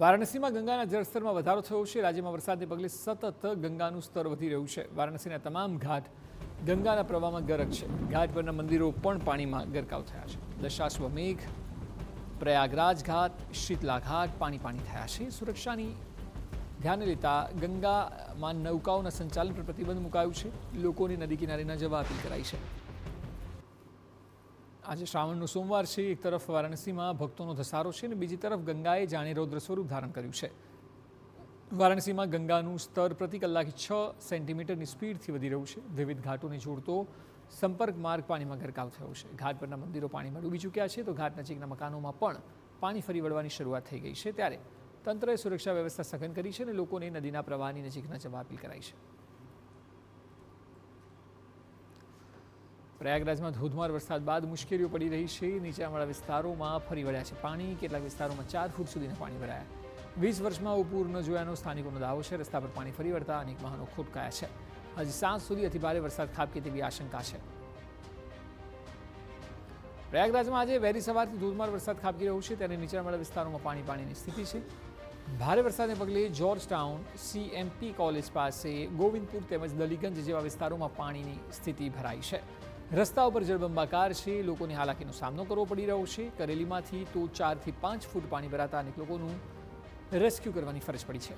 વારાણસીમાં ગંગાના જળસ્તરમાં વધારો થયો છે। રાજ્યમાં વરસાદને પગલે સતત ગંગાનું સ્તર વધી રહ્યું છે। વારાણસીના તમામ ઘાટ ગંગાના પ્રવાહમાં ગરક છે। ઘાટ પરના મંદિરો પણ પાણીમાં ગરકાવ થયા છે। દશાશ્વમેઘ, પ્રયાગરાજ ઘાટ, શીતલા ઘાટ પાણી થયા છે। સુરક્ષાની ધ્યાને લેતા ગંગામાં નૌકાઓના સંચાલન પર પ્રતિબંધ મુકાયું છે। લોકોને નદી કિનારે ન જવા અપીલ કરાઈ છે। આજે શ્રાવણનો સોમવાર છે। એક તરફ વારાણસીમાં ભક્તોનો ધસારો છે અને બીજી તરફ ગંગાએ જાણે રૌદ્ર સ્વરૂપ ધારણ કર્યું છે। વારાણસીમાં ગંગાનું સ્તર પ્રતિ કલાકે 6 સેન્ટીમીટરની સ્પીડથી વધી રહ્યું છે। વિવિધ ઘાટોને જોડતો સંપર્ક માર્ગ પાણીમાં ગરકાવ થયો છે। ઘાટ પરના મંદિરો પાણીમાં ડૂબી ચૂક્યા છે તો ઘાટ નજીકના મકાનોમાં પણ પાણી ફરી વળવાની શરૂઆત થઈ ગઈ છે। ત્યારે તંત્રએ સુરક્ષા વ્યવસ્થા સઘન કરી છે અને લોકોને નદીના પ્રવાહની નજીક ન જવા અપીલ કરાઈ છે। પ્રયાગરાજમાં ધોધમાર વરસાદ બાદ મુશ્કેલીઓ પડી રહી છે। નીચાણવાળા વિસ્તારોમાં ફરી વળ્યા છે પાણી। કેટલાક વિસ્તારોમાં 4 ફૂટ સુધીના પાણી ભરાયા। 20 વર્ષમાં આવું પૂર ન જોયાનો સ્થાનિકોનો દાવો છે। રસ્તા પર પાણી ફરી વળતા અનેક વાહનો ખોટકાયા છે। હજી સાંજ સુધી અતિભારે વરસાદ ખાબકે તેવી આશંકા છે। પ્રયાગરાજમાં આજે વહેલી સવારથી ધોધમાર વરસાદ ખાબકી રહ્યો છે ત્યારે નીચાણવાળા વિસ્તારોમાં પાણીની સ્થિતિ છે। ભારે વરસાદને પગલે જોર્જ ટાઉન, CMP કોલેજ પાસે, ગોવિંદપુર તેમજ દલીગંજ જેવા વિસ્તારોમાં પાણીની સ્થિતિ ભરાઈ છે। રસ્તાઓ પર જળબંબાકાર છે। લોકોને હાલાકીનો સામનો કરવો પડી રહ્યો છે। કરેલીમાંથી તો 4 થી 5 ફૂટ પાણી ભરાતા અનેક લોકોનું રેસ્ક્યુ કરવાની ફરજ પડી છે।